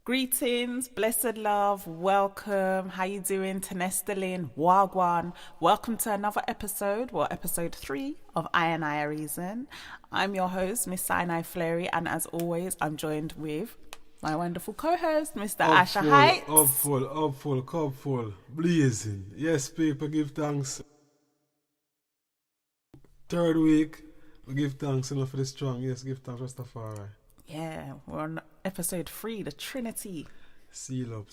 Greetings, blessed love, welcome. How you doing? Tanestalin, Wagwan. Welcome to another episode, episode 3 of InI Reason. I'm your host, Miss Sinai Fleury, and as always, I'm joined with my wonderful co-host, Mr. Asher Heights. Upful, blazing. Yes, people, give thanks. Third week, we give thanks enough for the strong. Yes, give thanks, Rastafari. Yeah, we're on episode 3, the Trinity. Seal up.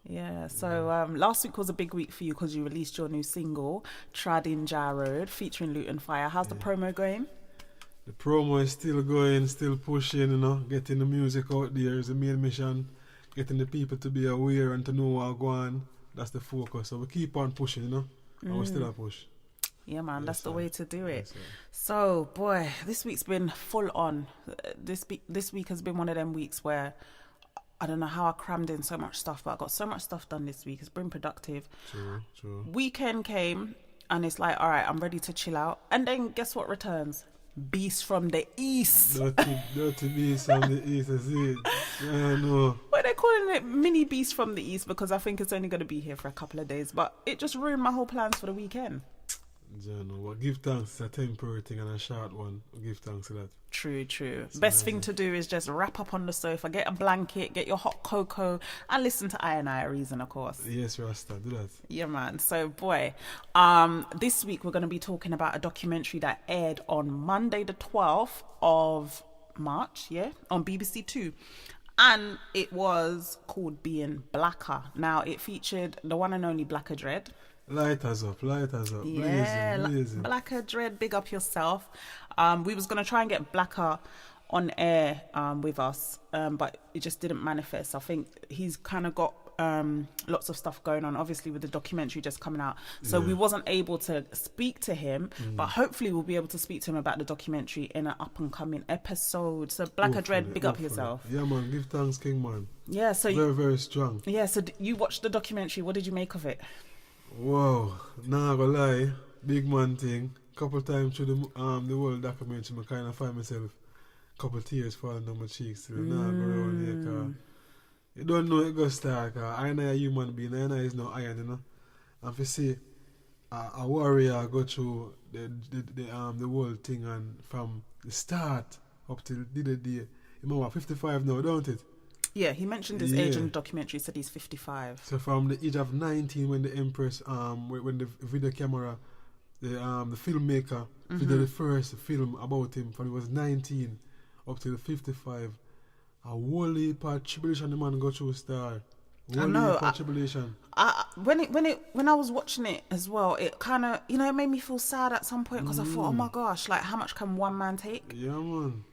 Yeah, so last week was a big week for you because you released your new single, Trad in Jar Road, featuring Luton Fire. How's the promo going? The promo is still going, still pushing, getting the music out there is the main mission. Getting the people to be aware and to know what going on. That's the focus. So we keep on pushing, and we still a push. Yeah, man, that's the way to do it. Yes, so, boy, this week's been full on. This week has been one of them weeks where I don't know how I crammed in so much stuff, but I got so much stuff done this week. It's been productive. True. Weekend came, and it's like, all right, I'm ready to chill out. And then guess what returns? Beast from the East. Dirty beast from the East, I see it. Yeah, I know. Well, they're calling it mini Beast from the East because I think it's only going to be here for a couple of days. But it just ruined my whole plans for the weekend. But give thanks. It's a temporary thing and a short one. Give thanks to that. True. It's Best amazing thing to do is just wrap up on the sofa, get a blanket, get your hot cocoa, and listen to InI Reason, of course. Yes, Rasta, do that. Yeah, man. So, boy, this week we're going to be talking about a documentary that aired on Monday the 12th of March, on BBC Two. And it was called Being Blacker. Now, it featured the one and only Blacker Dread. Light us up. Yeah, blazing. Blacker Dread, big up yourself. We was going to try and get Blacker on air with us, but it just didn't manifest. I think he's kind of got lots of stuff going on, obviously with the documentary just coming out. So we wasn't able to speak to him, but hopefully we'll be able to speak to him about the documentary in an up-and-coming episode. So Blacker Dread, big up yourself. Yeah, man, give thanks, King, man. Yeah, so very strong. Yeah, so you watched the documentary. What did you make of it? Wow, nah, go lie, big man thing. Couple times through the whole documentary, I kind of find myself couple tears falling down my cheeks. Nah, go around here, cause you don't know it goes start. I know a human being, I know is no iron, And if you see a warrior go through the whole thing, and from the start up till the day, you 55 now, don't it? Yeah, he mentioned his age in the documentary. He said he's 55. So from the age of 19, when the Empress, when the video camera, the filmmaker did the first film about him, from he was 19 up till 55, a whole heap of tribulation the man go through star. I know. Tribulation. When I was watching it as well, it kind of, it made me feel sad at some point because I thought, oh my gosh, like how much can one man take? Yeah, man.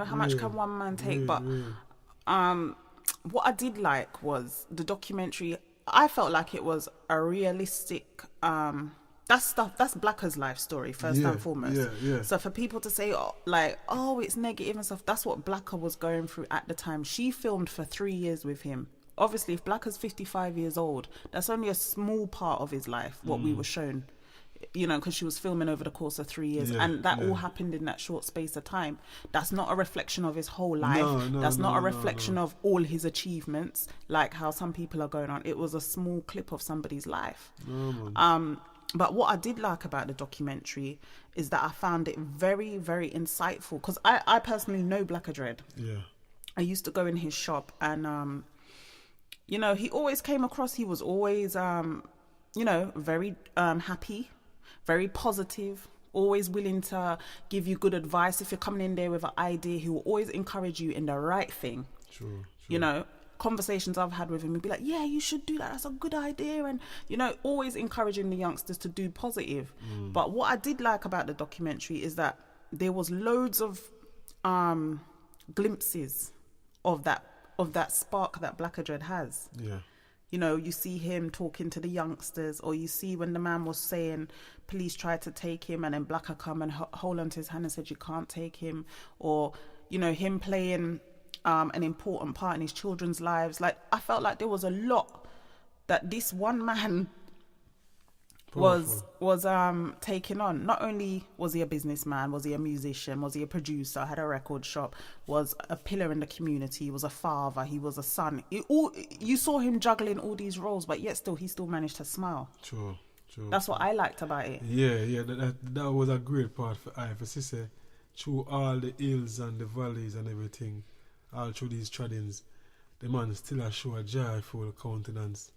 How much can one man take? But what I did like was the documentary. I felt like it was a realistic that's Blacker's life story first and foremost. Yeah. So for people to say it's negative and stuff, that's what Blacker was going through at the time. She filmed for 3 years with him. Obviously, if Blacker's 55 years old, that's only a small part of his life, what we were shown. Because she was filming over the course of 3 years, and that all happened in that short space of time. That's not a reflection of his whole life. That's not a reflection of all his achievements, like how some people are going on. It was a small clip of somebody's life. But what I did like about the documentary is that I found it very, very insightful, because I personally know Blacker Dread. Yeah. I used to go in his shop, and he always came across. He was always very happy, very positive, always willing to give you good advice. If you're coming in there with an idea, he will always encourage you in the right thing. True. Conversations I've had with him, he'd be like, yeah, you should do that. That's a good idea. And, always encouraging the youngsters to do positive. But what I did like about the documentary is that there was loads of glimpses of that spark that Blacker Dread has. Yeah. You see him talking to the youngsters, or you see when the man was saying police tried to take him, and then Blacker come and hold onto his hand and said you can't take him, or him playing an important part in his children's lives. Like, I felt like there was a lot that this one man was taken on. Not only was he a businessman, was he a musician, was he a producer, had a record shop, was a pillar in the community, was a father, he was a son. You saw him juggling all these roles, but yet he still managed to smile. True. That's what I liked about it. Yeah. That was a great part for I. For sister, through all the hills and the valleys and everything, all through these treadings, the man still a show a joyful countenance,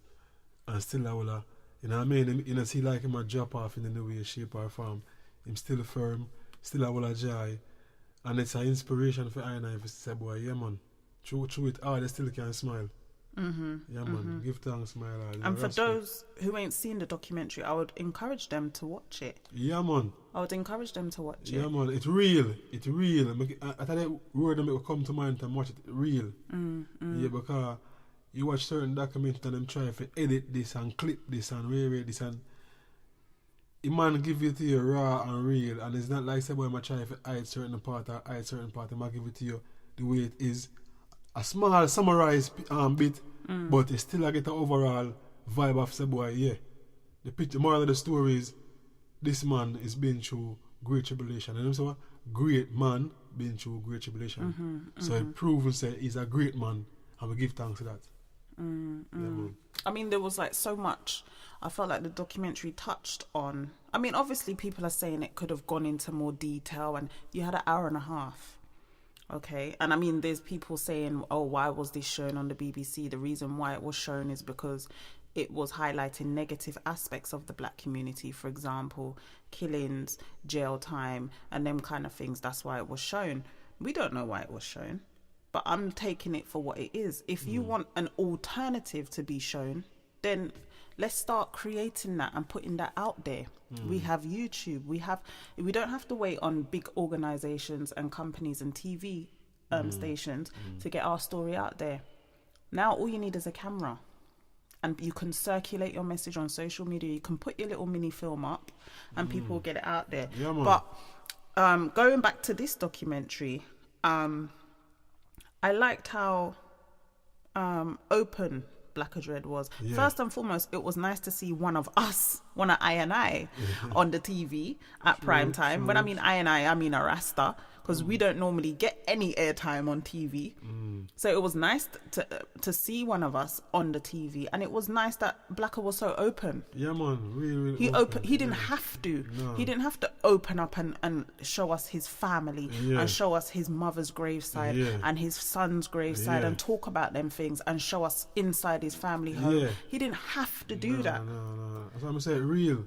and still a will you know what I mean? You know, see like him a drop off in any way, shape or form. Him still firm, still a will a joy. And it's an inspiration for InI to say, boy, yeah man, through it all, they still can smile. Yeah man, give thanks, smile all. And for those who ain't seen the documentary, I would encourage them to watch it. Yeah man. I would encourage them to watch it. Yeah man, it's real. I thought that word that will come to mind and watch it real. Yeah, because you watch certain documentaries and them try to edit this and clip this and re-rate this, and the man give it to you raw and real, and it's not like somebody might try to hide certain part or hide certain part. He might give it to you the way it is, a small summarized bit, but it still get the overall vibe of say boy, yeah. The picture, moral of the story is this man is been through great tribulation, and so great man been through great tribulation. So it proves say he's a great man, and we give thanks to that. Yeah, I mean, there was like so much. I felt like the documentary touched on. I mean, obviously, people are saying it could have gone into more detail, and you had an hour and a half. Okay, and I mean, there's people saying, "Oh, why was this shown on the BBC?" The reason why it was shown is because it was highlighting negative aspects of the black community, for example, killings, jail time, and them kind of things. That's why it was shown. We don't know why it was shown. But I'm taking it for what it is. If you want an alternative to be shown, then let's start creating that and putting that out there. We have YouTube. We don't have to wait on big organizations and companies and TV stations to get our story out there. Now all you need is a camera, and you can circulate your message on social media. You can put your little mini film up, and people will get it out there. Yeah, man. But going back to this documentary, I liked how open Black Dread was. Yeah. First and foremost, it was nice to see one of InI on the TV at prime time. When I mean InI, I mean a Rasta, because we don't normally get any airtime on TV. So it was nice to see one of us on the TV, and it was nice that Blacker was so open. Yeah, man, really He didn't have to. No. He didn't have to open up and show us his family and show us his mother's graveside and his son's graveside and talk about them things and show us inside his family home. Yeah. He didn't have to do that. No. That's what I'm saying, real.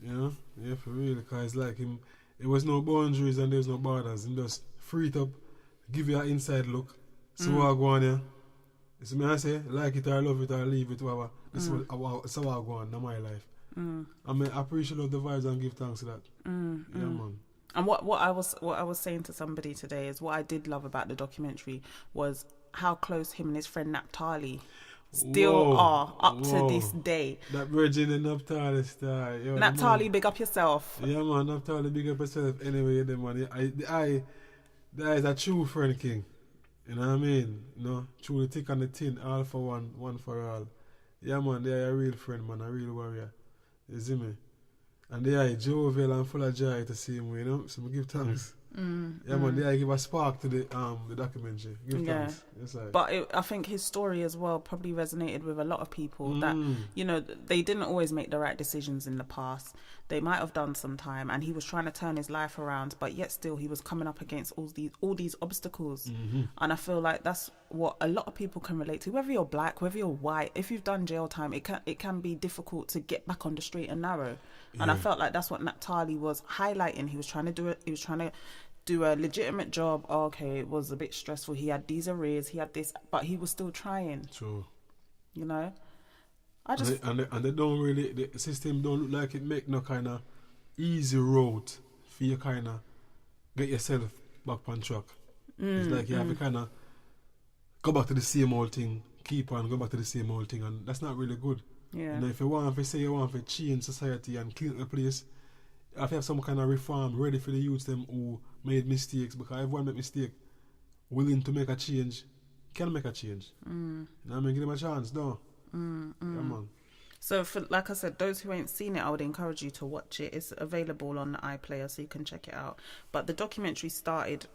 You know? Yeah, for real. Because like him, there was no boundaries and there was no borders. He just free it up, give you an inside look. So I go on here. It's me I say, like it or love it or leave it, whatever. That's how I go on in my life. I mean, I appreciate the vibes and give thanks to that. Yeah, man. And what I was saying to somebody today is what I did love about the documentary was how close him and his friend Naphtali still are up to this day. That Virgin and Naphtali star. Yo, Naphtali, big up yourself. Yeah, man, Naphtali, big up yourself. Anyway, the man, that is a true friend king. You know what I mean? You know, truly thick on the tin, all for one for all. Yeah, man, they are a real friend, man, a real warrior. You see me? And they are jovial and full of joy to see him, you know? So we give thanks. Yeah, man, they are give a spark to the documentary. Give thanks. Yes, but I think his story as well probably resonated with a lot of people that, you know, they didn't always make the right decisions in the past. They might have done sometime, and he was trying to turn his life around, but yet still he was coming up against all these obstacles. And I feel like that's what a lot of people can relate to. Whether you're black, whether you're white, if you've done jail time, it can be difficult to get back on the straight and narrow. And I felt like that's what Naphtali was highlighting. He was trying to do it. He was trying to do a legitimate job. Okay, it was a bit stressful. He had these arrears. He had this, but he was still trying. True. You know. And they don't really, the system don't look like it make no kind of easy road for you kind of get yourself back on track. It's like you have to kind of go back to the same old thing, keep on go back to the same old thing, and that's not really good. Yeah. You know, if you want to say you want to change society and clean up the place, you have to have some kind of reform ready for the youths them who made mistakes, because everyone make mistake, willing to make a change, can make a change. You know what I mean? Give them a chance, no? Yeah, man. So, for like I said, those who ain't seen it, I would encourage you to watch it. It's available on the iPlayer, so you can check it out. But the documentary started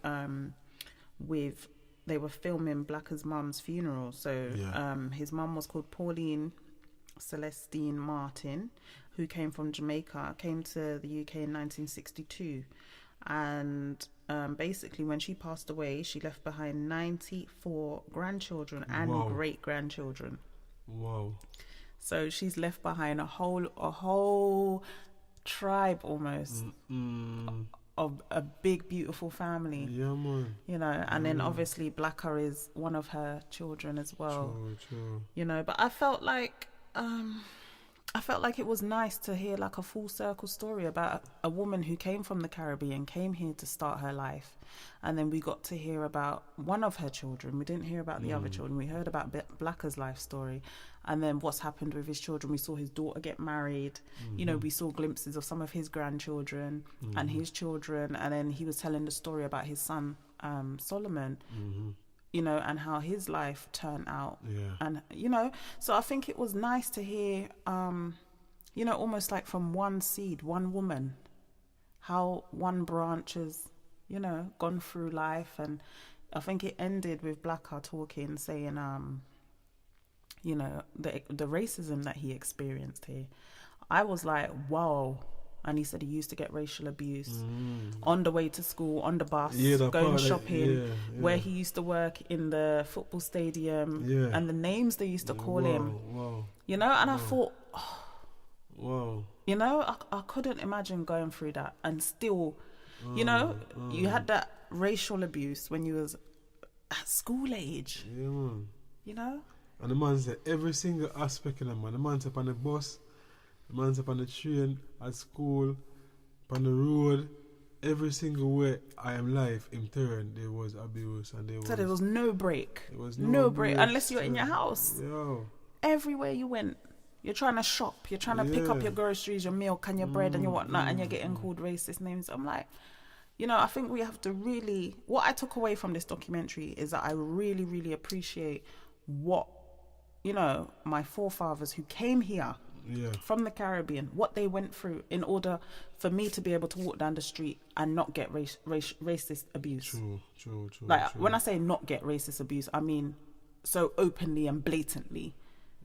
with they were filming Blacker's mum's funeral. So his mum was called Pauline Celestine Martin, who came from Jamaica, came to the UK in 1962, and basically when she passed away, she left behind 94 grandchildren and great grandchildren. Wow. So she's left behind a whole tribe almost of a big beautiful family. Yeah, man. You know, and then obviously Blacker is one of her children as well. True. You know, but I felt like it was nice to hear like a full circle story about a woman who came from the Caribbean, came here to start her life, and then we got to hear about one of her children. We didn't hear about the other children. We heard about Blacker's life story, and then what's happened with his children. We saw his daughter get married. You know, we saw glimpses of some of his grandchildren and his children, and then he was telling the story about his son Solomon. You know, and how his life turned out. And, you know, so I think it was nice to hear, you know, almost like from one seed, one woman, how one branch has, you know, gone through life. And I think it ended with Blacker talking, saying, you know, the racism that he experienced here. I was like, whoa. And he said he used to get racial abuse on the way to school, on the bus, going shopping, where he used to work in the football stadium, and the names they used to call him. You know, and I thought, you know, I couldn't imagine going through that and still, you know, you had that racial abuse when you was at school age. Yeah, man. You know? And the man said every single aspect of them, man. The man's up on the bus, the man's up on the train, at school, on the road, every single way I am life in turn there was abuse and there was... So there was no break. There was no break unless you're in your house. Yo. Everywhere you went, you're trying to shop, you're trying to pick up your groceries, your milk and your bread and your whatnot, and you're getting called racist names. I'm like, you know, I think we have to really... What I took away from this documentary is that I really, really appreciate what, you know, my forefathers who came here from the Caribbean, what they went through in order for me to be able to walk down the street and not get racist abuse. True. Like, when I say not get racist abuse, I mean so openly and blatantly.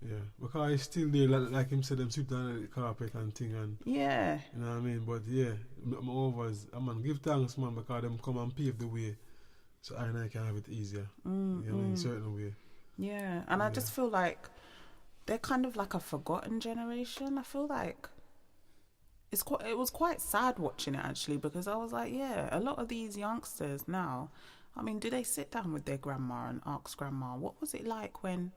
Yeah, because I still there, like him said, them sweep down the carpet and thing, and you know what I mean. But yeah, moreover, man, give thanks, man, because them come and pave the way, so I can have it easier. You know, in a certain way. Yeah, and I just feel like they're kind of like a forgotten generation. I feel like it was quite sad watching it actually, because I was like, yeah, a lot of these youngsters now, I mean, do they sit down with their grandma and ask grandma, what was it like when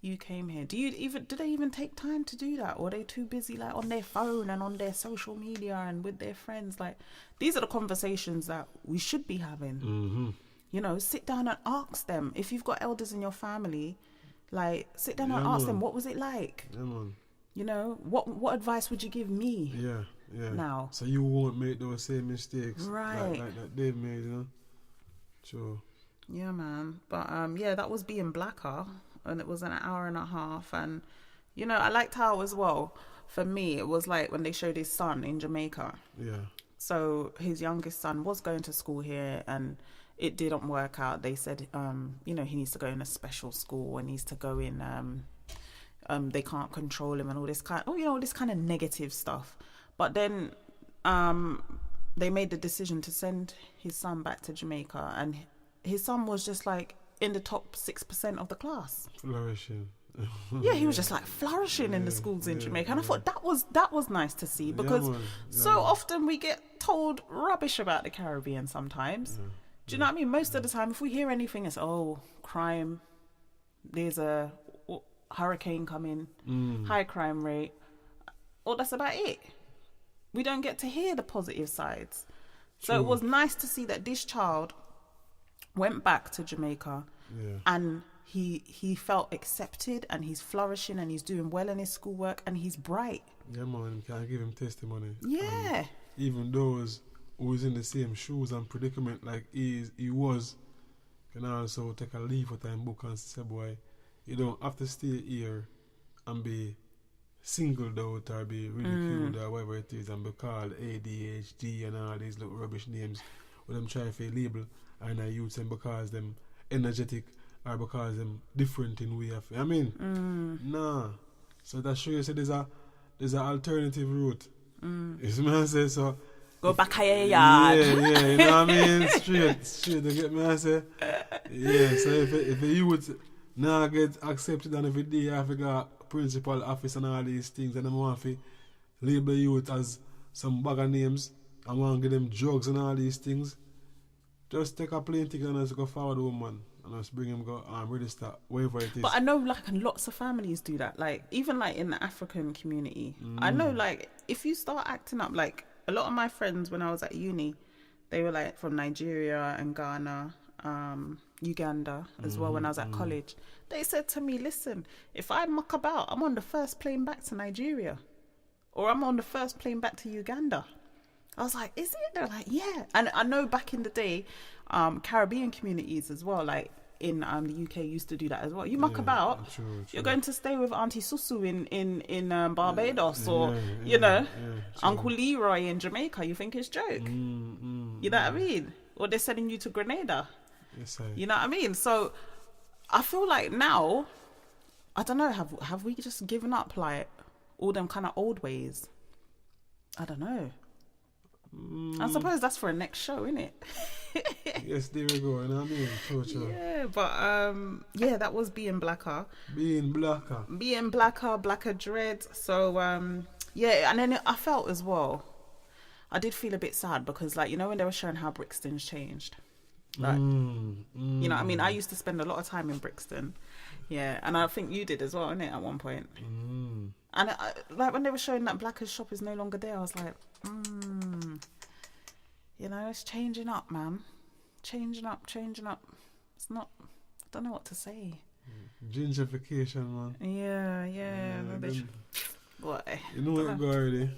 you came here? Do they even take time to do that? Or are they too busy like on their phone and on their social media and with their friends? Like, these are the conversations that we should be having. You know, sit down and ask them. If you've got elders in your family, like, sit down and ask them, what was it like? You know, what advice would you give me? Now, so you won't make those same mistakes, right? Like that they've made, you know. Sure. Yeah, man. But yeah, that was Being Blacker, and it was an hour and a half. And you know, I liked how as well. For me, it was like when they showed his son in Jamaica. Yeah. So his youngest son was going to school here, and it didn't work out. They said, you know, he needs to go in a special school and needs to go in. They can't control him and all this kind. Oh, you know, this kind of negative stuff. But then, they made the decision to send his son back to Jamaica, and his son was just like in the top 6% of the class. Flourishing. Yeah, he was just like flourishing in the schools in Jamaica, and I thought that was nice to see, because so often we get told rubbish about the Caribbean sometimes. Do you know what I mean? Most of the time, if we hear anything, it's crime. There's a hurricane coming, high crime rate. Well, that's about it. We don't get to hear the positive sides. So it was nice to see that this child went back to Jamaica and he felt accepted, and he's flourishing, and he's doing well in his schoolwork, and he's bright. Yeah, man, can I give him testimony? Yeah. And even those who was in the same shoes and predicament like he was, can also take a leaf of time book and say, boy, you don't have to stay here and be singled out or be ridiculed or whatever it is and be called ADHD and all these little rubbish names with them trying to label and I use them because them energetic or because them different in way of I mean nah. So that shows you say there's an alternative route. You see what I say? So go back to your yard. Yeah, you know what I mean? Straight, you get me I say? Yeah, so if the youth now get accepted and every day you have to go principal office and all these things and them want to label youth as some bag of names and want to give them drugs and all these things, just take a plane ticket and just go forward home, man. And just bring him go register wherever it is. But I know like lots of families do that. Like even like in the African community. I know like if you start acting up, like a lot of my friends when I was at uni, they were like from Nigeria and Ghana, Uganda as well when I was at college. They said to me, listen, if I muck about, I'm on the first plane back to Nigeria. Or I'm on the first plane back to Uganda. I was like, is it? They're like, yeah. And I know back in the day, Caribbean communities as well, like in the UK used to do that as well. You muck about, true. You're going to stay with Auntie Susu in Barbados or, you know, Uncle Leroy in Jamaica. You think it's joke. You know what I mean? Or they're sending you to Grenada. Yes, you know what I mean? So I feel like now, I don't know, have we just given up like all them kind of old ways? I don't know. I suppose that's for a next show, isn't it? Yes, there we go. You know what I mean? True. Yeah, but yeah, that was Being Blacker. Being Blacker, Blacker Dread. So yeah, and then I felt as well, I did feel a bit sad because, like, you know, when they were showing how Brixton's changed, like, you know what I mean? I used to spend a lot of time in Brixton. Yeah, and I think you did as well, innit, at one point. And like when they were showing that Blacker's shop is no longer there, I was like, you know, it's changing up, man. Changing up. It's not, I don't know what to say. Gentrification, man. Yeah. What? You know what go already.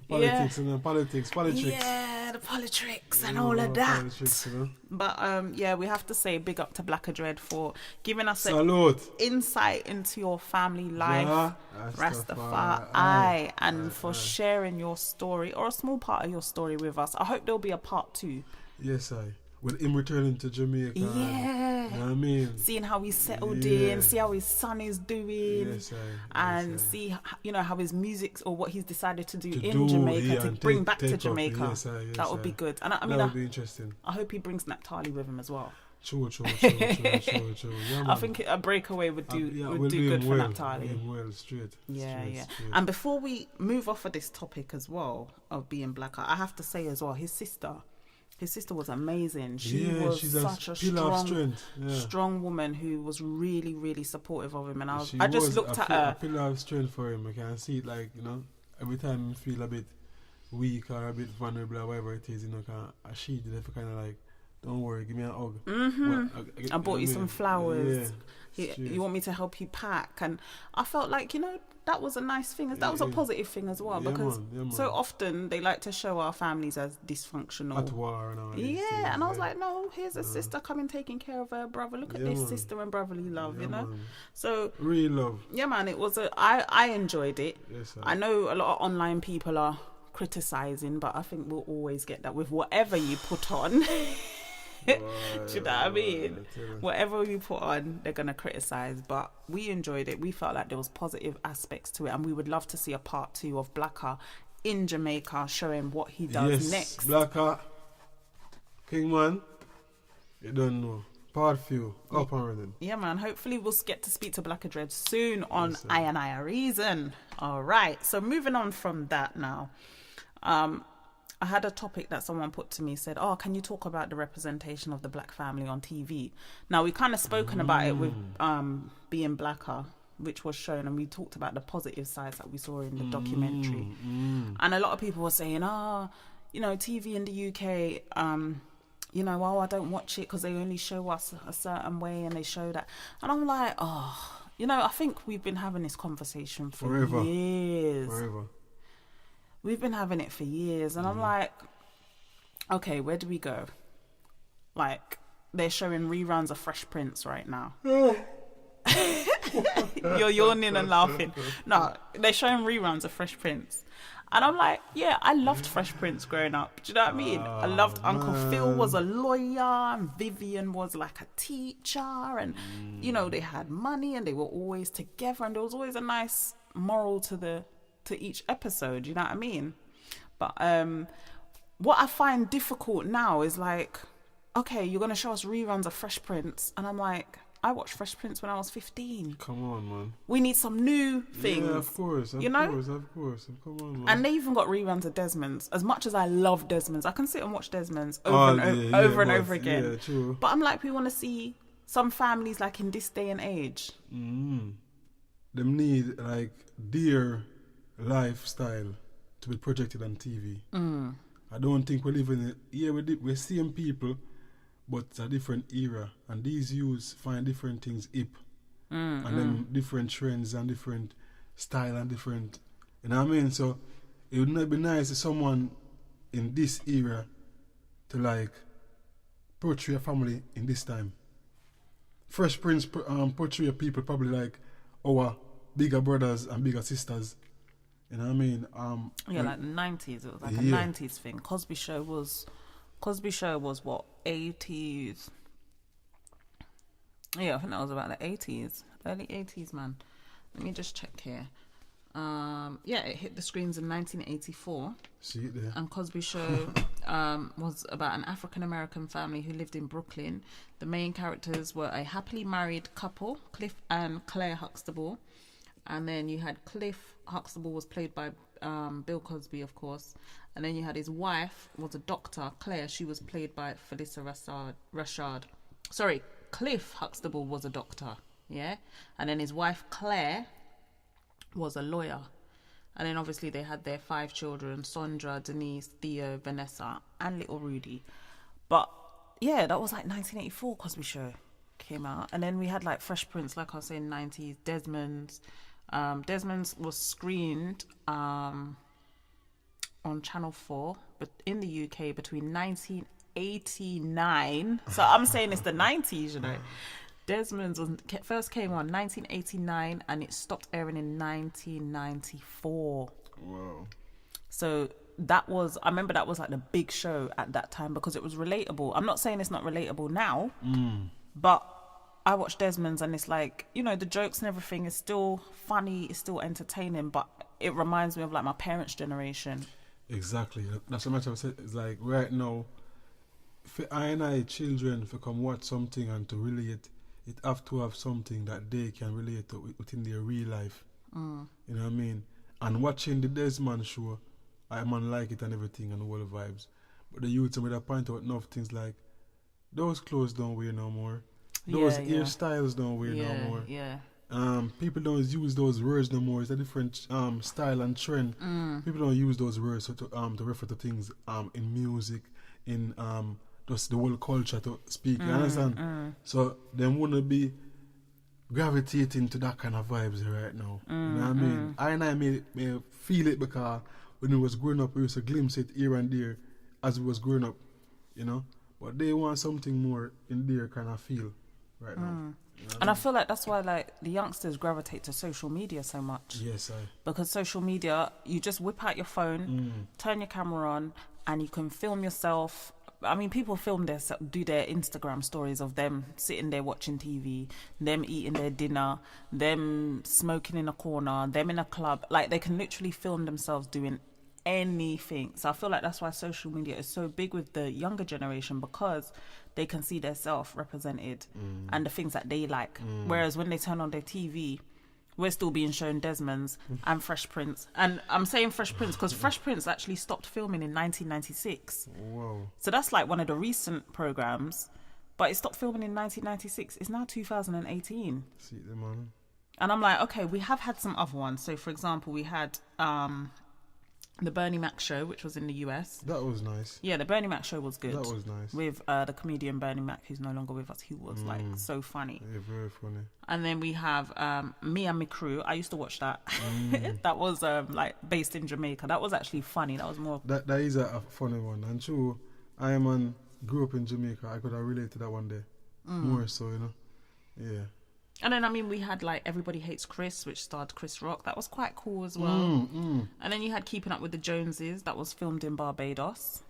Politics and politics. Yeah, the politics and all of that. Politics, you know? But yeah, we have to say big up to Blacker Dread for giving us Salute. Insight into your family life, Rastafari, and for sharing your story or a small part of your story with us. I hope there'll be a part 2. Yes, with him returning to Jamaica. Yeah. You know what I mean? Seeing how he's settled in, see how his son is doing, and see, you know, how his music or what he's decided to do in Jamaica to bring back to Jamaica. That would be good. And I mean, that would be interesting. I hope he brings Naphtali with him as well. True. Yeah, I think a breakaway would do good for Naphtali. Well, straight. Yeah. And before we move off of this topic as well of Being Blacker, I have to say as well, his sister was amazing. She's such a strong woman who was really, really supportive of him. And I just looked at her. A pillar of strength for him. I can see it, like, you know, every time I feel a bit weak or a bit vulnerable or whatever it is, you know, she did it for kind of like, don't worry, give me an hug. I bought you some flowers. You want me to help you pack? And I felt like, you know, that was a nice thing. That was a positive thing as well, because so often they like to show our families as dysfunctional. At war and all these things, and I was like, no, here's a sister coming taking care of her brother. Look at this sister and brotherly love, you know? Man. So real love. Yeah, man, it was I enjoyed it. Yes, I know a lot of online people are criticizing, but I think we'll always get that with whatever you put on. Do you know what I mean? Whatever you put on, they're going to criticize, but we enjoyed it. We felt like there was positive aspects to it, and we would love to see a part 2 of Blacker in Jamaica showing what he does next. Blacker, Kingman, you don't know. Part few, up and running. Yeah, man. Hopefully we'll get to speak to Blacker Dread soon on InI A Reason. All right. So moving on from that now. I had a topic that someone put to me, said, oh, can you talk about the representation of the black family on TV? Now, we kind of spoken about it with Being Blacker, which was shown, and we talked about the positive sides that we saw in the documentary. And a lot of people were saying, you know, TV in the UK, you know, I don't watch it because they only show us a certain way and they show that. And I'm like, you know, I think we've been having this conversation for years. We've been having it for years, and I'm like, okay, where do we go? Like, they're showing reruns of Fresh Prince right now. You're yawning and laughing. No, they're showing reruns of Fresh Prince. And I'm like, yeah, I loved Fresh Prince growing up. Do you know what I mean? I loved Uncle Phil was a lawyer and Vivian was like a teacher. And, you know, they had money and they were always together. And there was always a nice moral to each episode. You know what I mean? But what I find difficult now is like, okay, you're going to show us reruns of Fresh Prince. And I'm like, I watched Fresh Prince when I was 15. Come on, man. We need some new things. Yeah, of course. Of course. Come on, man. And they even got reruns of Desmond's. As much as I love Desmond's, I can sit and watch Desmond's over and over again. Yeah, true. But I'm like, we want to see some families like in this day and age. Them need like their lifestyle to be projected on TV. I don't think we're living we're seeing people, but it's a different era, and these youths find different things hip, and then different trends and different style and different, you know what I mean? So it would not be nice if someone in this era to like portray a family in this time. Fresh Prince portray people probably like our bigger brothers and bigger sisters. You know what I mean? Like the 90s. It was like a 90s thing. Cosby Show was what, 80s? Yeah, I think that was about the 80s. Early 80s, man. Let me just check here. It hit the screens in 1984. See it there. And Cosby Show was about an African-American family who lived in Brooklyn. The main characters were a happily married couple, Cliff and Claire Huxtable. And then you had Cliff Huxtable was played by Bill Cosby, of course. And then you had his wife was a doctor, Claire. She was played by Felissa Rashad. Sorry, Cliff Huxtable was a doctor, yeah? And then his wife, Claire, was a lawyer. And then obviously they had their 5 children, Sondra, Denise, Theo, Vanessa, and little Rudy. But yeah, that was like 1984 Cosby Show came out. And then we had like Fresh Prince, like I was saying, 90s, Desmond's. Desmond's was screened on Channel 4, but in the UK between 1989. So I'm saying it's the 90s, you know. Desmond's first came on 1989 and it stopped airing in 1994. Wow. So I remember that was like the big show at that time because it was relatable. I'm not saying it's not relatable now, but I watch Desmond's and it's like, you know, the jokes and everything is still funny, it's still entertaining, but it reminds me of like my parents' generation. Exactly. That's what I'm saying. It's like right now, for InI children to come watch something and to relate, it have to have something that they can relate to within their real life. You know what I mean? And watching the Desmond show, I man like it and everything and all the vibes. But the youth with a point out enough things like those clothes don't wear no more. Those hairstyles don't wear no more. Yeah. People don't use those words no more. It's a different style and trend. People don't use those words to refer to things in music, in just the whole culture to speak. You understand? So they wouldn't be gravitating to that kind of vibes right now. You know what I mean? I may feel it because when we was growing up, we used to glimpse it here and there as we was growing up, you know. But they want something more in their kind of feel right now. You know and I feel like that's why like the youngsters gravitate to social media so much. Yes, because social media, you just whip out your phone, turn your camera on, and you can film yourself. I mean, people do their Instagram stories of them sitting there watching TV, them eating their dinner, them smoking in a corner, them in a club. Like, they can literally film themselves doing anything. So I feel like that's why social media is so big with the younger generation, because they can see their self represented and the things that they like. Whereas when they turn on their TV, we're still being shown Desmond's and Fresh Prince. And I'm saying Fresh Prince because Fresh Prince actually stopped filming in 1996. Whoa. So that's like one of the recent programs, but it stopped filming in 1996. It's now 2018. See them on. And I'm like, okay, we have had some other ones. So for example, we had the Bernie Mac show, which was in the US. That was nice. Yeah, the Bernie Mac show was good. That was nice. With the comedian Bernie Mac, who's no longer with us. He was like so funny. Yeah, very funny. And then we have Me and My Crew. I used to watch that. That was like based in Jamaica. That was actually funny. That was more... That is a funny one. And true, grew up in Jamaica. I could have related to that one day. More so, you know. Yeah. And then, I mean, we had like Everybody Hates Chris, which starred Chris Rock. That was quite cool as well. And then you had Keeping Up with the Joneses. That was filmed in Barbados.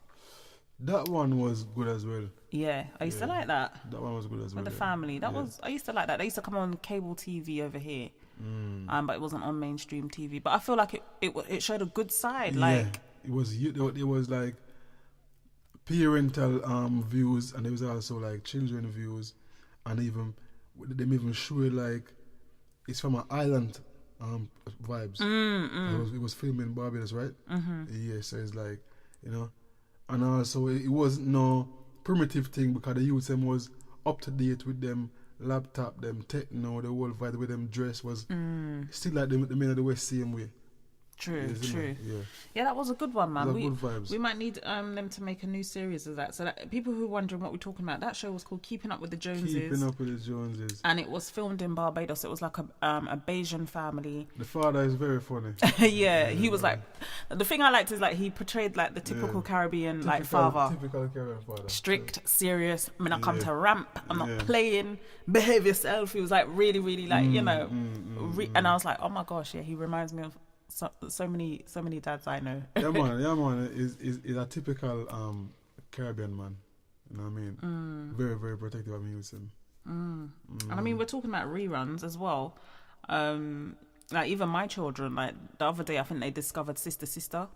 That one was good as well. Yeah, I used to like that. That one was good as well. With the family. I used to like that. They used to come on cable TV over here. But it wasn't on mainstream TV. But I feel like it showed a good side. Like it was like parental views, and there was also like children views, and them even showed like it's from an island vibes. It was filmed in Barbados, right? Yeah, so it's like, you know, and also it wasn't no primitive thing, because the youth them was up to date with them laptop, them techno, the whole vibe with them dress was still like the men of the West same way. True. Yeah. Yeah, that was a good one, man. Good vibes. We might need them to make a new series of that. So that people who are wondering what we're talking about, that show was called Keeping Up with the Joneses. And it was filmed in Barbados. It was like a Bayesian family. The father is very funny. Yeah, he was like, the thing I liked is like he portrayed like the typical Caribbean like father. Typical Caribbean father. Strict, serious. When I come to ramp, I'm not playing. Behave yourself. He was like really, really like, you know. And I was like, oh my gosh, yeah, he reminds me of so many dads I know. yeah man is a typical Caribbean man, you know what I mean? Very, very protective of him. And I mean, we're talking about reruns as well. Like even my children, like the other day I think they discovered Sister,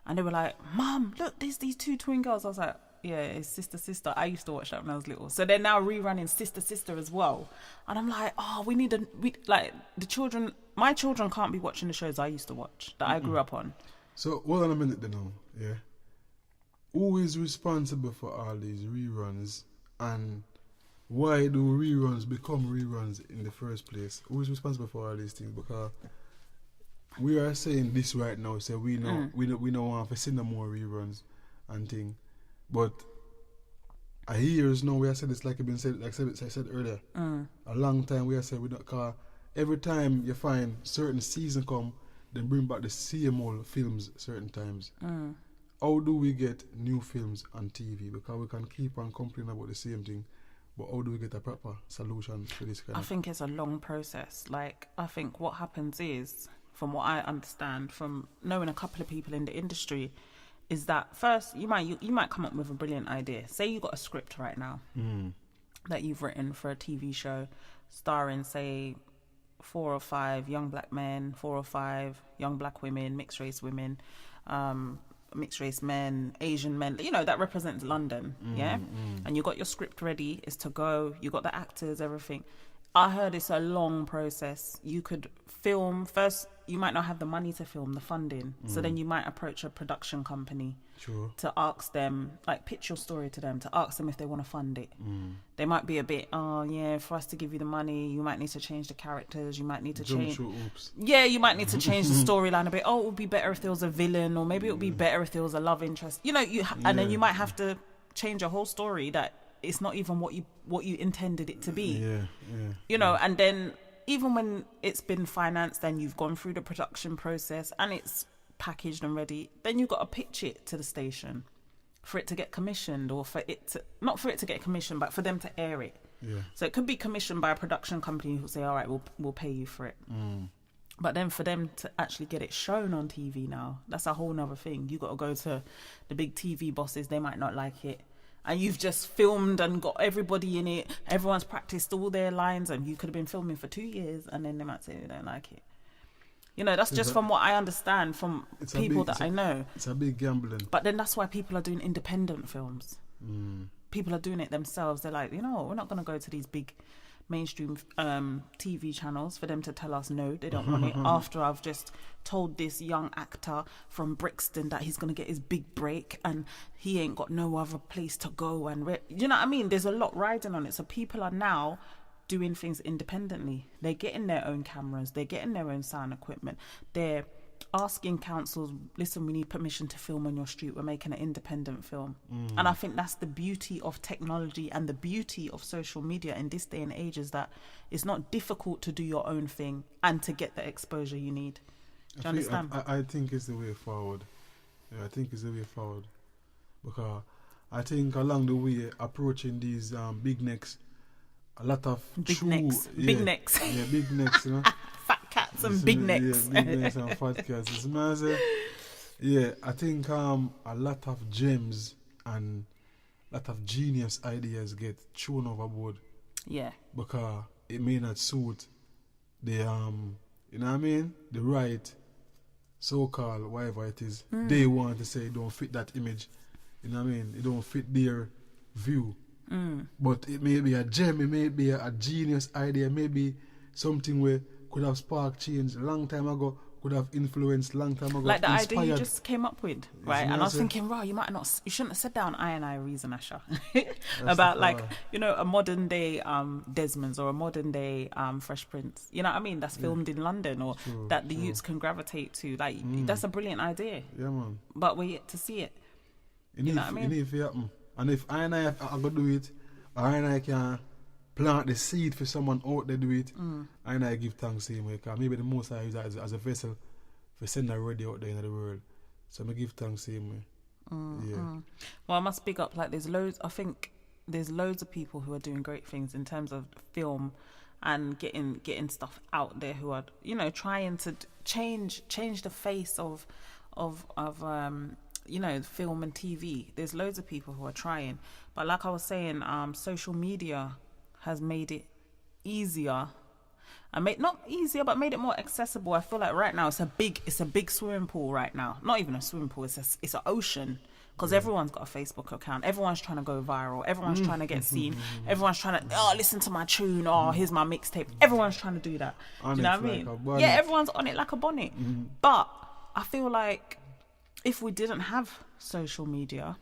and they were like, Mom, look, there's these two twin girls. I was like, yeah, it's Sister. I used to watch that when I was little. So they're now rerunning Sister as well. And I'm like, oh, like the children, my children can't be watching the shows I used to watch, that I grew up on. So, hold on a minute then now, yeah? Who is responsible for all these reruns, and why do reruns become reruns in the first place? Who is responsible for all these things? Because we are saying this right now, so we know we don't want to see no more reruns and things. But a years now we have said this, like I said earlier. A long time we have said we don't, cause every time you find certain season come, then bring back the same old films certain times. How do we get new films on TV? Because we can keep on complaining about the same thing, but how do we get a proper solution to this kind I think it's a long process. Like, I think what happens is, from what I understand, from knowing a couple of people in the industry, is that first you might come up with a brilliant idea. Say you got a script right now that you've written for a TV show starring, say, 4 or 5 young black men, 4 or 5 young black women, mixed race women, mixed race men, Asian men, you know, that represents London, and you got your script ready, is to go, you got the actors, everything. I heard it's a long process. You could film first. You might not have the money to film, the funding. So then you might approach a production company to ask them, like, pitch your story to them, to ask them if they want to fund it. They might be a bit, for us to give you the money, you might need to change the characters. You might need to change. Yeah, you might need to change the storyline a bit. Oh, it would be better if there was a villain, or maybe it would be better if there was a love interest. You know, and then you might have to change a whole story that it's not even what you intended it to be. You know, and then even when it's been financed, then you've gone through the production process and it's packaged and ready, then you've got to pitch it to the station for it to get commissioned, or not for it to get commissioned, but for them to air it. So it could be commissioned by a production company who'll say, all right, we'll pay you for it. But then for them to actually get it shown on TV now, that's a whole nother thing. You got to go to the big TV bosses. They might not like it. And you've just filmed and got everybody in it. Everyone's practiced all their lines, and you could have been filming for 2 years, and then they might say they don't like it. You know, that's just from what I understand from people that I know. It's a big gambling. But then that's why people are doing independent films. People are doing it themselves. They're like, you know, we're not going to go to these big mainstream TV channels for them to tell us no, they don't want it, after I've just told this young actor from Brixton that he's going to get his big break and he ain't got no other place to go. And you know what I mean? There's a lot riding on it. So people are now doing things independently. They're getting their own cameras, they're getting their own sound equipment, they're asking councils, listen, we need permission to film on your street, we're making an independent film. And I think that's the beauty of technology and the beauty of social media in this day and age, is that it's not difficult to do your own thing and to get the exposure you need. Do you understand? I think it's the way forward. I think it's the way forward, because I think along the way, approaching these big necks a lot of Big true, necks. Big necks. Yeah, big necks, you know. Fat cats and big necks. Yeah, big necks and fat cats. It's massive. Yeah, I think a lot of gems and a lot of genius ideas get thrown overboard. Yeah. Because it may not suit the you know what I mean? The right so-called whatever it is. They want to say it don't fit that image. You know what I mean? It don't fit their view. But it may be a gem, it may be a genius idea, maybe something where could have sparked change a long time ago, could have influenced long time ago. Like the inspired. idea you just came up with, right? And I was thinking, right, you shouldn't have said that on InI Reason, Asha. About like, you know, a modern day Desmond's or a modern day Fresh Prince. You know what I mean? That's filmed in London or that the youths can gravitate to. Like, that's a brilliant idea. Yeah, man. But we're yet to see it. You know what I mean? It need to happen. And if InI are going to do it, or InI can plant the seed for someone out there do it, InI give thanks to him. Because maybe the most I use that as a vessel for send a radio out there in the world. So I give thanks to him. Well, I must big up, like there's loads of people who are doing great things in terms of film and getting stuff out there who are, you know, trying to change the face of you know, film and TV. There's loads of people who are trying, but like I was saying, social media has made it easier, and not easier, but made it more accessible. I feel like right now it's a big swimming pool right now. Not even a swimming pool, it's an ocean, because everyone's got a Facebook account. Everyone's trying to go viral. Everyone's trying to get seen. Everyone's trying to listen to my tune. Here's my mixtape. Everyone's trying to do that. Do you know what I mean? Yeah, everyone's on it like a bonnet. But I feel like if we didn't have social media,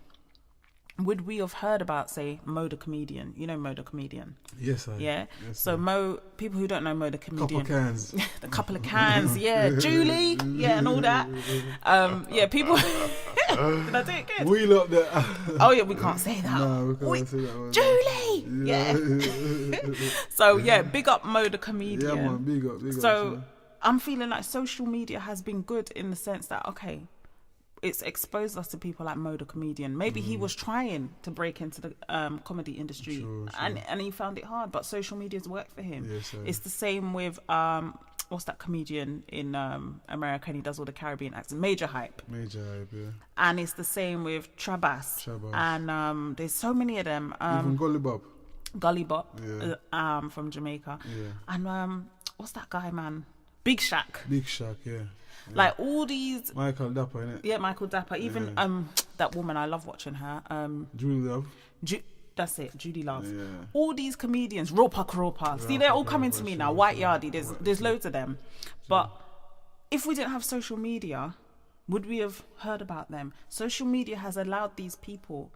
would we have heard about, say, Mo the Comedian? You know Mo the Comedian? Yes, I. Yeah? Yes, so Mo, people who don't know Mo the Comedian. The couple of cans, yeah. Julie, yeah, and all that. Yeah, people... Did I do it good? We love that. Oh, yeah, we can't say that. No, we can't say that one. Julie! Yeah. So, yeah, big up Mo the Comedian. Yeah, man, big up. So, I'm feeling like social media has been good in the sense that, okay, it's exposed us to people like Mo the Comedian. Maybe he was trying to break into the comedy industry, True. And he found it hard, but social media's worked for him. Yes, it's the same with what's that comedian in America, and he does all the Caribbean accents, Major Hype, yeah. And it's the same with Trabas. And there's so many of them. Even Gully Bop, yeah. From Jamaica. Yeah. And what's that guy, man? Big Shaq, yeah. Like all these Michael Dapper, innit? Yeah, Michael Dapper. Even that woman, I love watching her. Julie Love. That's it, Judy Love. Yeah. All these comedians, Ropa. See, they're all coming to me now. White Yardie, there's loads of them. But if we didn't have social media, would we have heard about them? Social media has allowed these people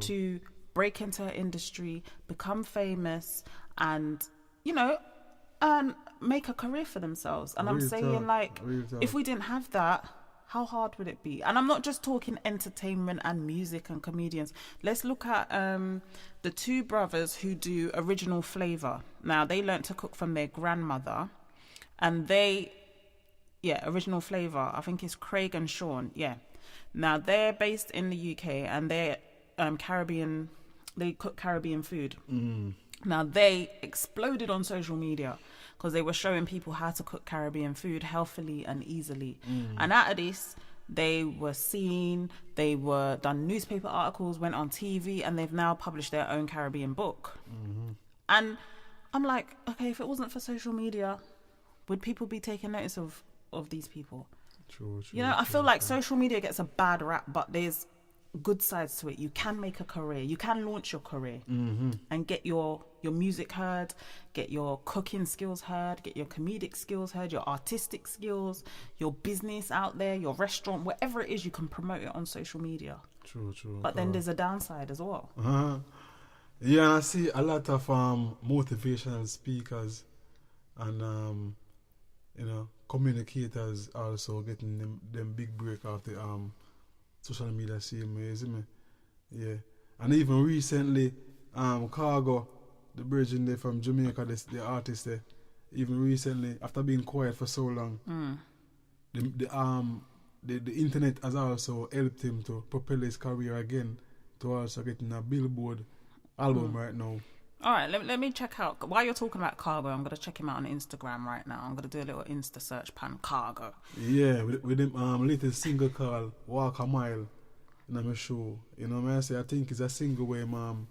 to break into an industry, become famous, and, you know, and make a career for themselves. And I'm saying, like, if we didn't have that, how hard would it be? And I'm not just talking entertainment and music and comedians. Let's look at the two brothers who do Original Flavor. Now, they learnt to cook from their grandmother, and Original Flavor, I think it's Craig and Sean, yeah. Now, they're based in the UK, and they're Caribbean, they cook Caribbean food. Now, they exploded on social media because they were showing people how to cook Caribbean food healthily and easily. And out of this, they were seen, they were done newspaper articles, went on TV, and they've now published their own Caribbean book. And I'm like, okay, if it wasn't for social media, would people be taking notice of these people? True. You know, I feel like social media gets a bad rap, but there's good sides to it. You can make a career, you can launch your career and get your music heard, get your cooking skills heard, get your comedic skills heard, your artistic skills, your business out there, your restaurant, whatever it is, you can promote it on social media. True. But then there's a downside as well. Yeah, I see a lot of motivational speakers and you know, communicators also getting them big break off the social media same way, isn't it? Yeah. And even recently, Cargo, the virgin there from Jamaica, the artist there, even recently, after being quiet for so long, the internet has also helped him to propel his career again, to also getting a Billboard album right now. All right, let me check out. While you're talking about Cargo, I'm going to check him out on Instagram right now. I'm going to do a little Insta search pan Cargo. Yeah, with him little single called Walk a Mile in my show. You know what I say? I think it's a single way him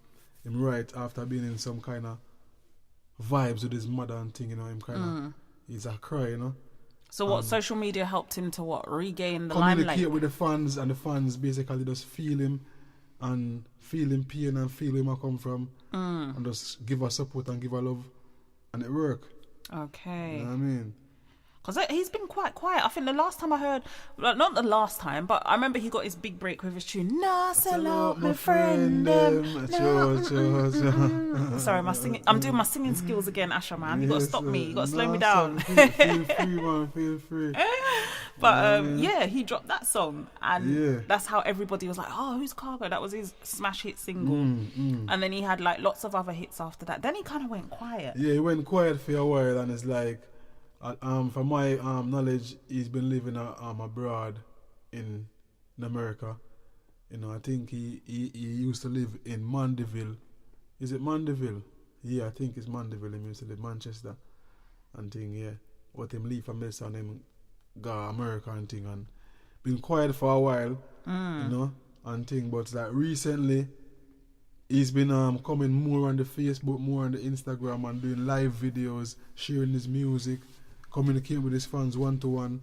write after being in some kind of vibes with his mother and thing, you know, him kind of he's a cry, you know. So what social media helped him to regain the communicate limelight? with the fans, and the fans basically just feel him and feel him pain and feel him I come from and just give her support and give her love, and it work. Okay. You know what I mean? Because he's been quite quiet. I think the last time I heard, well, not the last time, but I remember he got his big break with his tune, "Nah, hello, my friend." Sorry, my singing. I'm doing my singing skills again, Asha, man. You got to stop me. You got to slow me down. Feel free, man. Feel free. But yeah, he dropped that song, and that's how everybody was like, "Oh, who's Cargo?" That was his smash hit single, and then he had like lots of other hits after that. Then he kind of went quiet. Yeah, he went quiet for a while, and it's like, from my knowledge, he's been living abroad in America. You know, I think he used to live in Mandeville. Is it Mandeville? Yeah, I think it's Mandeville. He used to live in Manchester and thing. Yeah, what him leave from this and him go America and thing, and been quiet for a while. You know, and thing. But like recently, he's been coming more on the Facebook, more on the Instagram, and doing live videos, sharing his music, communicating with his fans one-to-one,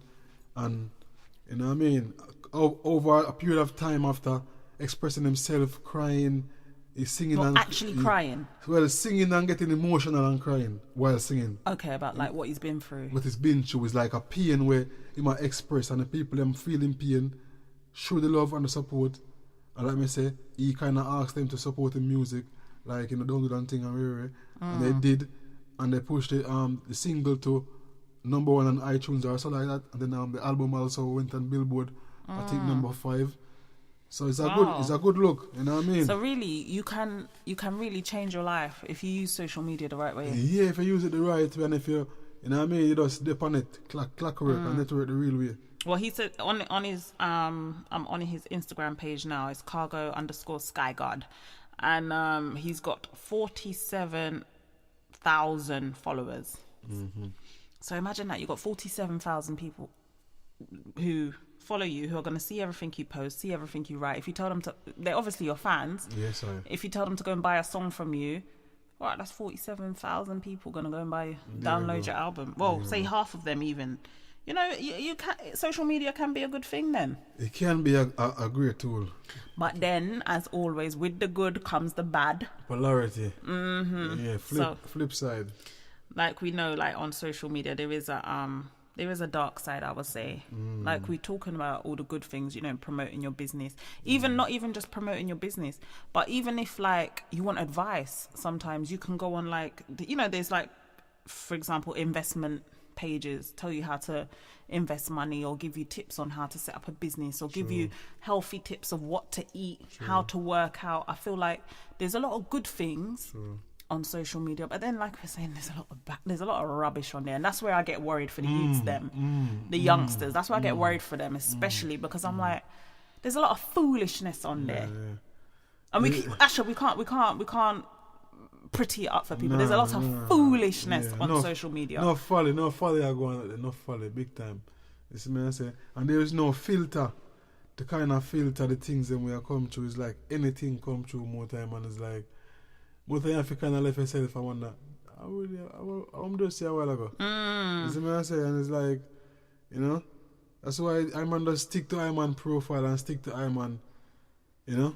and you know what I mean, over a period of time after expressing himself, crying, he's singing crying. Well, singing and getting emotional and crying while singing. Okay, about like what he's been through. What he's been through is like a pain where he might express, and the people them feeling pain, show the love and the support. And like me say, he kind of asked them to support the music, like, you know, don't do that thing and they did, and they pushed the single to #1 on iTunes or something like that, and then the album also went on Billboard, I think #5. So it's a good look, you know what I mean? So really, you can really change your life if you use social media the right way. Yeah, if you use it the right way, and if you know what I mean, you just dip on it, clock work, and network the real way. Well, he said on his I'm on his Instagram page now. It's Cargo_SkyGod, and he's got 47,000 followers. So imagine that, you've got 47,000 people who follow you, who are going to see everything you post, see everything you write. If you tell them to, they're obviously your fans. Yes, I. If you tell them to go and buy a song from you, right, that's 47,000 people going to go and download your album. Well, say half of them even. You know, you can, social media can be a good thing then. It can be a great tool. But then, as always, with the good comes the bad. Polarity. Yeah, flip side. Like we know, like on social media, there is a dark side, I would say. Like we're talking about all the good things, you know, promoting your business. Even not even just promoting your business, but even if like you want advice, sometimes you can go on like, you know, there's like, for example, investment pages tell you how to invest money, or give you tips on how to set up a business, or give you healthy tips of what to eat, how to work out. I feel like there's a lot of good things on social media, but then like we're saying, there's a lot of rubbish on there, and that's where I get worried for the youths, the youngsters. That's where I get worried for them, especially because I'm like, there's a lot of foolishness on there, and we can't pretty it up for people. There's a lot of foolishness on social media. No folly are going out there, no folly, big time. This is what I say, and there is no filter. The kind of filter the things that we are come through is like anything come through more time, and it's like. But I have to kind of left yourself, I wonder, I'm just say a while ago. You see what I say? And it's like, you know, that's why I'm just stick to Iman profile and stick to Iman, you know?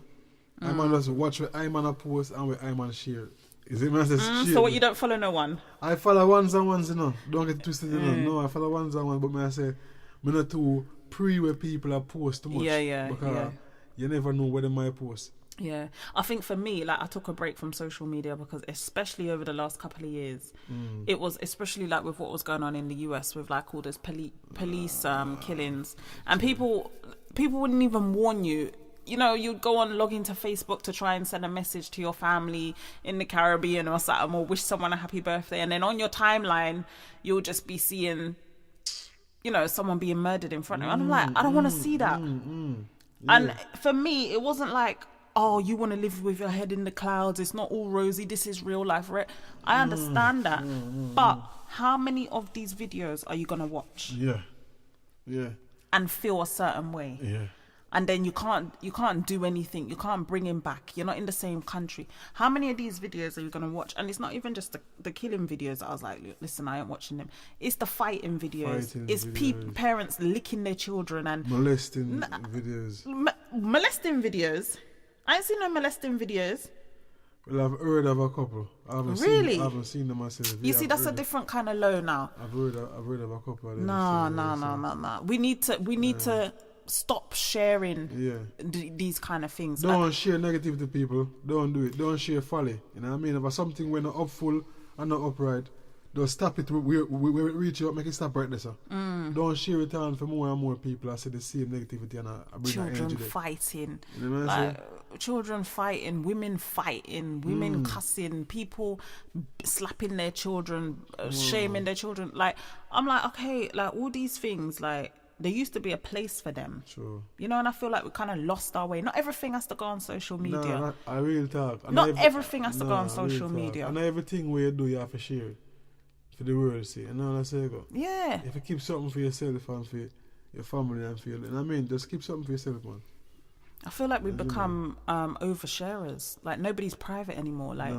Iman just watch what Iman post and what Iman share. You see what I say? So what, you don't follow no one? I follow ones and ones, you know. Don't get twisted, you know. No, I follow ones and ones, but I say, I'm not too where people are post too much. Because you never know where they might post. Yeah, I think for me, like, I took a break from social media because especially over the last couple of years, it was especially like with what was going on in the US with like all those police killings, and people wouldn't even warn you. You know, you'd go on, log into Facebook to try and send a message to your family in the Caribbean or something, or wish someone a happy birthday, and then on your timeline you'll just be seeing, you know, someone being murdered in front of you. And I'm like, I don't want to see that. And for me, it wasn't like oh, you want to live with your head in the clouds. It's not all rosy. This is real life. Right? I understand that. But how many of these videos are you going to watch? Yeah. Yeah. And feel a certain way? Yeah. And then you can't do anything. You can't bring him back. You're not in the same country. How many of these videos are you going to watch? And it's not even just the killing videos. I was like, listen, I ain't watching them. It's the fighting videos. It's parents licking their children and molesting videos. Molesting videos. I ain't seen no molesting videos. Well, I've heard of a couple. I haven't seen them myself. You see, that's a different kind of low now. I've heard of a couple of them. No. We need to stop sharing these kind of things. Don't share negative to people. Don't do it. Don't share folly. You know what I mean? If it's something we're not up full and not upright, don't stop it. We reach out, make it stop right there, sir. Don't share it on for more and more people. I say the same negativity and I bring children fighting. You know what I'm saying? Children fighting, women cussing, people slapping their children, shaming their children. Like, I'm like, okay, like all these things, like, there used to be a place for them. Sure. You know, and I feel like we kind of lost our way. Not everything has to go on social media. No, I really talk. Not everything has to go on social media. And everything we do, you have to share it for the world to see. You know what I say? Yeah. If you keep something for yourself and for your family and for your... I mean, just keep something for yourself, man. I feel like we've become oversharers. Like, nobody's private anymore. Like,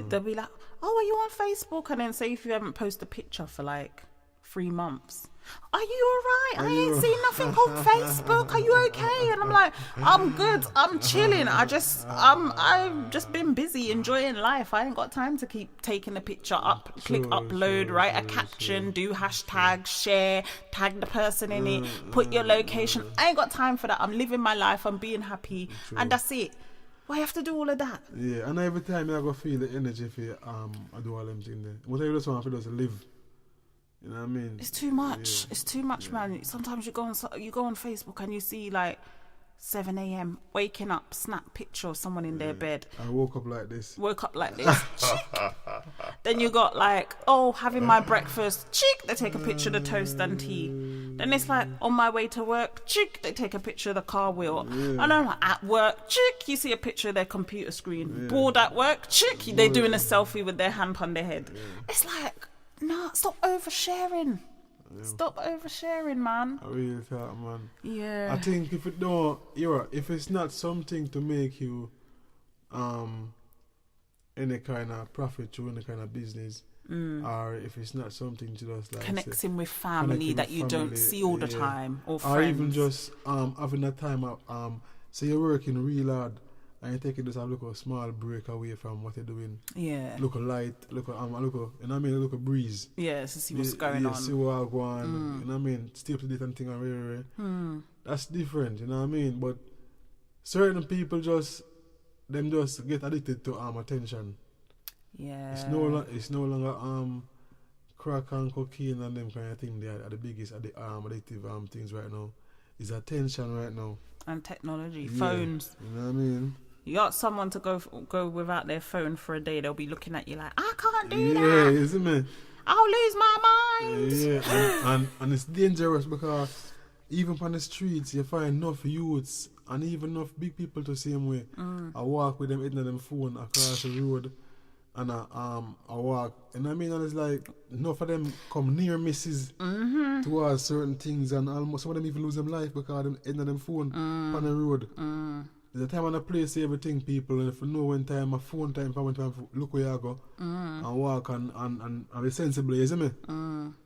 they'll be like, oh, are you on Facebook? And then say if you haven't posted a picture for like 3 months. Are you alright? I ain't seen nothing on Facebook. Are you okay? And I'm like, I'm good. I'm chilling. I've just been busy enjoying life. I ain't got time to keep taking a picture up, click upload, write a caption, do hashtag, share, tag the person in it, put your location. I ain't got time for that. I'm living my life. I'm being happy, and that's it. Why you have to do all of that? Yeah, and every time I go feel the energy for I do all them things there. Whatever you just want to just live. You know what I mean? It's too much. Yeah. It's too much, man. Sometimes you go on Facebook and you see like 7 a.m. waking up, snap picture of someone in their bed. I woke up like this. Then you got like, oh, having my breakfast. Chick, they take a picture of the toast and tea. Then it's like, on my way to work. Chick, they take a picture of the car wheel. Yeah. And I'm like, at work. Chick, you see a picture of their computer screen. Yeah. Bored at work. Chick, they're doing a selfie with their hand on their head. Yeah. It's like, no, stop oversharing. Yeah. Stop oversharing, man. I really thought, man. Yeah. I think if it's not something to make you any kind of profit through any kind of business, or if it's not something to just like connecting with family that you don't see all the time, or friends, or even just having that time of say you're working real hard and you take it just a little small break away from what you're doing. Yeah. Look a light, look a you know what I mean, look a breeze. Yeah, to see what's going on. See what's going on. You know what I mean? Stay up to different thing and that's different, you know what I mean? But certain people just get addicted to attention. Yeah. It's no longer crack and cocaine and them kind of thing. They are the biggest addictive things right now. Is attention right now. And technology, phones. You know what I mean? You got someone to go without their phone for a day, they'll be looking at you like, I can't do that. Yeah, isn't it? I'll lose my mind. Yeah, and it's dangerous because even on the streets, you find enough youths and even enough big people the same way. I walk with them, hitting them phone across the road, and I walk. And I mean, and it's like enough of them come near misses towards certain things, and almost some of them even lose their life because them hitting them phone on the road. There's a time and a place everything, people, and if you know when time, a phone time, if I want to look where you go and walk and be sensible, you see me?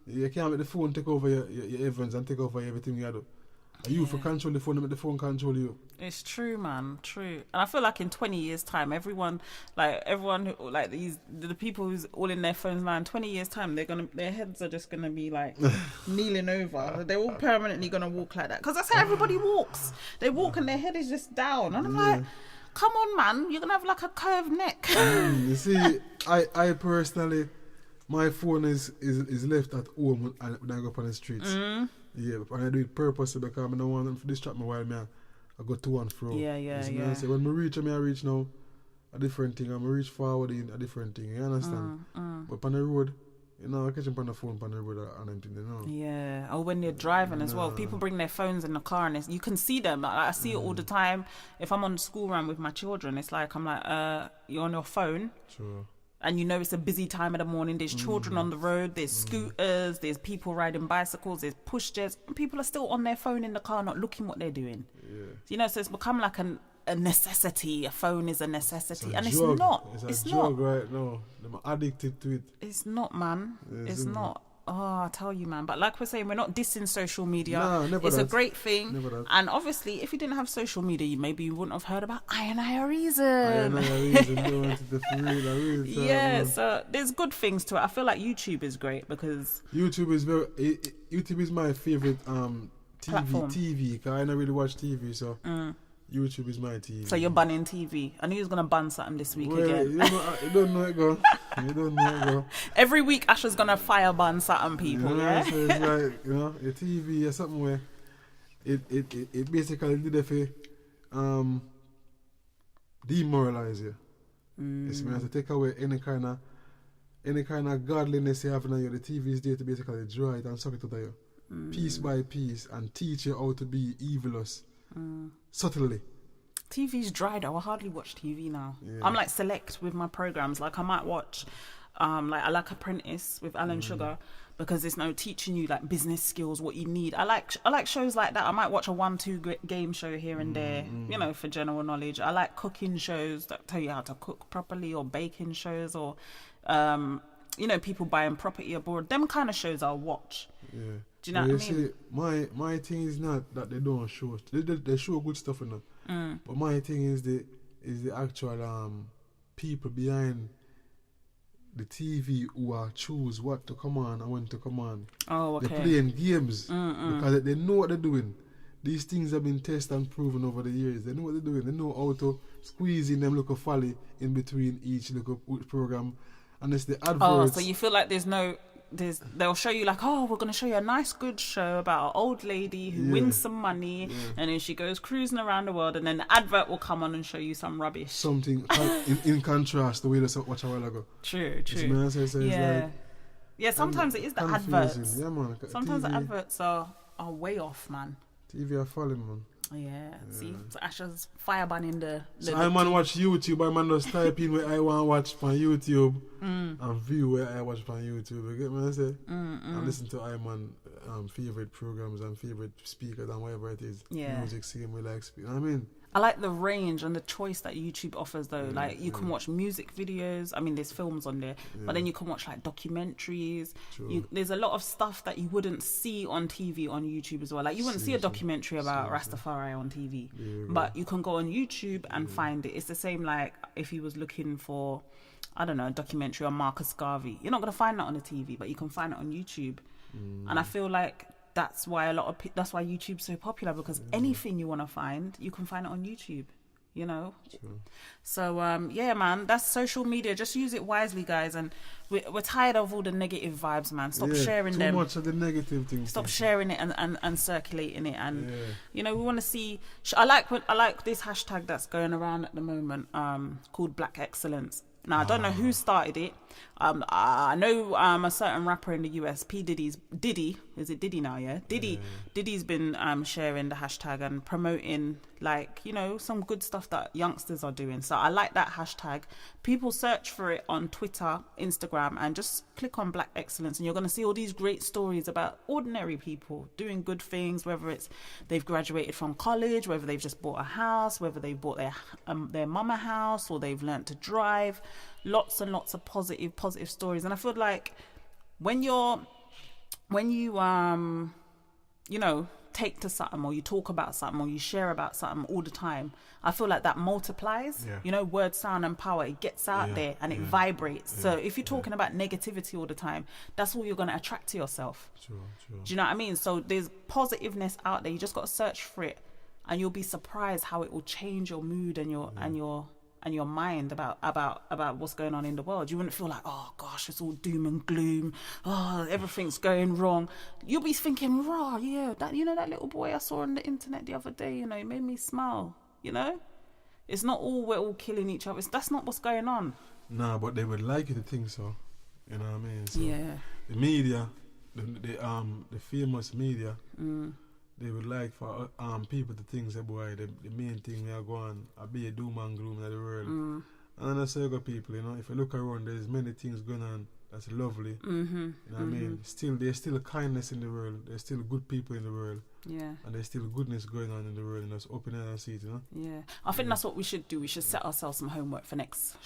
You can't make the phone take over your events and take over everything you do. You for control the phone and make the phone control you. It's true, man. True. And I feel like in 20 years' time, everyone who, like the people who's all in their phones now, in 20 years' time, their heads are just gonna be like kneeling over. They're all permanently gonna walk like that because that's how everybody walks. They walk and their head is just down, and I'm like, come on, man, you're gonna have like a curved neck. You see, I personally, my phone is left at home when I go up on the streets. Yeah, and I do it purposely because I don't want them to distract me while I go to and fro. Yeah. So when I reach now a different thing. I'm reach forward in a different thing. You understand? But on the road, You know, I catch him on the phone on everybody and everything, you know. Yeah. Or when they're driving as well. People bring their phones in the car and you can see them. Like, I see it all the time. If I'm on the school run with my children, it's like, I'm like, you're on your phone. Sure. And you know it's a busy time of the morning. There's children on the road. There's scooters. There's people riding bicycles. There's pushchairs. And people are still on their phone in the car, not looking what they're doing. Yeah. You know, so it's become like a necessity. A phone is a necessity, and it's not. It's a drug right now. I'm addicted to it. It's not, man. It's not. Oh, I tell you, man. But like we're saying, we're not dissing social media. Nah, never it's does. a great thing. Never does. And obviously, if you didn't have social media, maybe you wouldn't have heard about InI a Reason. Yeah, so there's good things to it. I feel like YouTube is great because YouTube is YouTube is my favorite platform. TV. Because I don't really watch TV, so YouTube is my TV. So you're banning TV. I knew you was gonna ban something this week again. You don't know it, girl. You don't know it, girl. Every week Asher's gonna fire ban something, people. Yeah. So it's like, you know, a TV or something where it basically did it for demoralize you. It's meant to take away any kind of godliness you have in you. The TV is there to basically draw it and suck it out of you, piece by piece, and teach you how to be evilous. Subtly. TV's dry though. I hardly watch TV now. Yeah. I'm like select with my programs. Like I might watch like I like Apprentice with Alan Sugar because it's no teaching you like business skills, what you need. I like shows like that. I might watch a 1-2 game show here and there, you know, for general knowledge. I like cooking shows that tell you how to cook properly, or baking shows, or you know, people buying property abroad. Them kind of shows I'll watch. Yeah. Do you know what I mean? See, my thing is not that they don't show. They show good stuff in them. But my thing is the actual people behind the TV who are choose what to come on and when to come on. Oh, okay. They're playing games because they know what they're doing. These things have been tested and proven over the years. They know what they're doing. They know how to squeeze in them little folly in between each little program. And it's the adverts. Oh, so you feel like they'll show you like, oh, we're going to show you a nice good show about an old lady who wins some money and then she goes cruising around the world, and then the advert will come on and show you some rubbish. Something in contrast the way they watch a while ago. True. Yeah, sometimes it is the adverts. Yeah, man. Sometimes TV, the adverts are way off, man. TV are falling, man. Yeah. See, so Asher's fire banning the so I man watch YouTube, I man just type in where I want to watch on YouTube and view where I watch on YouTube. You get me? I say? And listen to I man favorite programs and favorite speakers and whatever it is. Yeah. Music, same way like speak. I mean, I like the range and the choice that YouTube offers though. Like you can watch music videos. I mean, there's films on there, but then you can watch like documentaries. There's a lot of stuff that you wouldn't see on TV on YouTube as well. Like you wouldn't see a documentary about Rastafari on TV, but you can go on YouTube and find it. It's the same like if you was looking for, I don't know, a documentary on Marcus Garvey. You're not going to find that on the TV, but you can find it on YouTube. And I feel like that's why that's why YouTube's so popular, because anything you want to find, you can find it on YouTube, you know. So yeah, man, that's social media. Just use it wisely, guys. And we're tired of all the negative vibes, man. Stop sharing them. Too much of the negative things. Stop sharing it and circulating it. And you know, we want to see. I like this hashtag that's going around at the moment, called Black Excellence. Now I don't know who started it. I know a certain rapper in the US, Diddy. Is it Diddy now? Yeah, Diddy's been sharing the hashtag and promoting, like, you know, some good stuff that youngsters are doing. So I like that hashtag. People search for it on Twitter, Instagram, and just click on Black Excellence, and you're going to see all these great stories about ordinary people doing good things. Whether it's they've graduated from college, whether they've just bought a house, whether they've bought their mum a house, or they've learnt to drive. Lots and lots of positive stories. And I feel like when you you know, take to something, or you talk about something, or you share about something all the time, I feel like that multiplies. You know, word, sound and power, it gets out there and it vibrates. So if you're talking about negativity all the time, that's all you're going to attract to yourself. Sure. Do you know what I mean? So there's positiveness out there. You just got to search for it, and you'll be surprised how it will change your mood and your mind about what's going on in the world. You wouldn't feel like, oh gosh, it's all doom and gloom, oh, everything's going wrong. You'll be thinking, that, you know, that little boy I saw on the internet the other day, you know, it made me smile. You know, it's not all we're all killing each other. That's not what's going on. Nah, but they would like you to think so. You know what I mean? So Yeah. the media, the famous media, they would like for people to think that boy the main thing we are going to be a doom and gloom in the world. And that's how people, you know, if you look around, there's many things going on that's lovely. You know what I mean? There's still kindness in the world. There's still good people in the world. Yeah. And there's still goodness going on in the world, and that's open and see it, you know? Yeah. I think that's what we should do. We should set ourselves some homework for next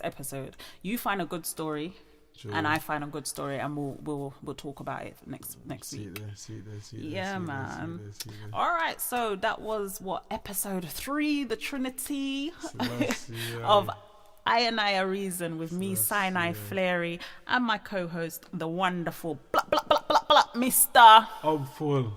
episode. You find a good story. True. And I find a good story, and we'll talk about it next week. See it. Yeah, man. All right, so that was episode 3, the Trinity of InI A Reason with me, Sinai Flary, and my co-host, the wonderful Mr. Cupful.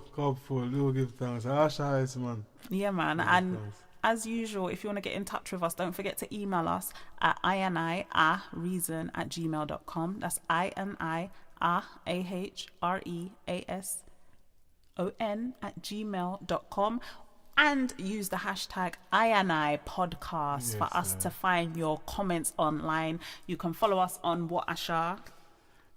Do give thanks. Asha, man. Yeah, man. And as usual, if you want to get in touch with us, don't forget to email us at iniareason@gmail.com. That's iniareason@gmail.com. And use the hashtag InI podcast for us to find your comments online. You can follow us on what, Asha?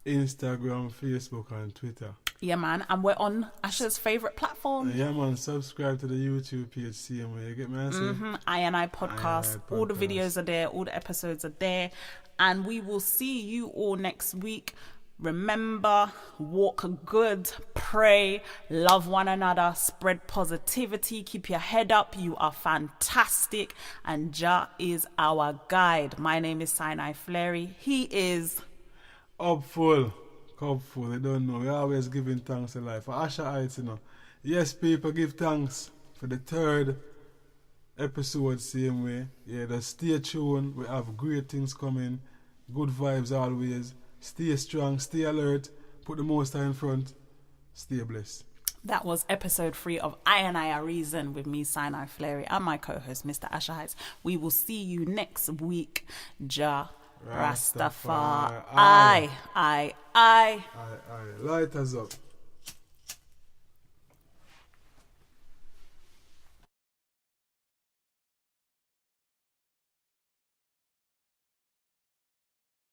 Instagram, Facebook, and Twitter. Yeah, man. And we're on Asha's favourite platform. Yeah, man. Subscribe to the YouTube page. CMA. You get me? InI podcast. All the videos are there. All the episodes are there. And we will see you all next week. Remember, walk good, pray, love one another, spread positivity, keep your head up. You are fantastic. And Jah is our guide. My name is Sinai Flary. He is... Cupful, they don't know. We're always giving thanks to life. For Asha Heights, you know. Yes, people, give thanks for the 3rd episode, same way. Yeah, just stay tuned. We have great things coming. Good vibes always. Stay strong, stay alert. Put the Most High in front. Stay blessed. That was episode 3 of InI A Reason with me, Sinai Flary, and my co-host, Mr. Asha Heights. We will see you next week. Jah Rastafari. Aye. Light us up.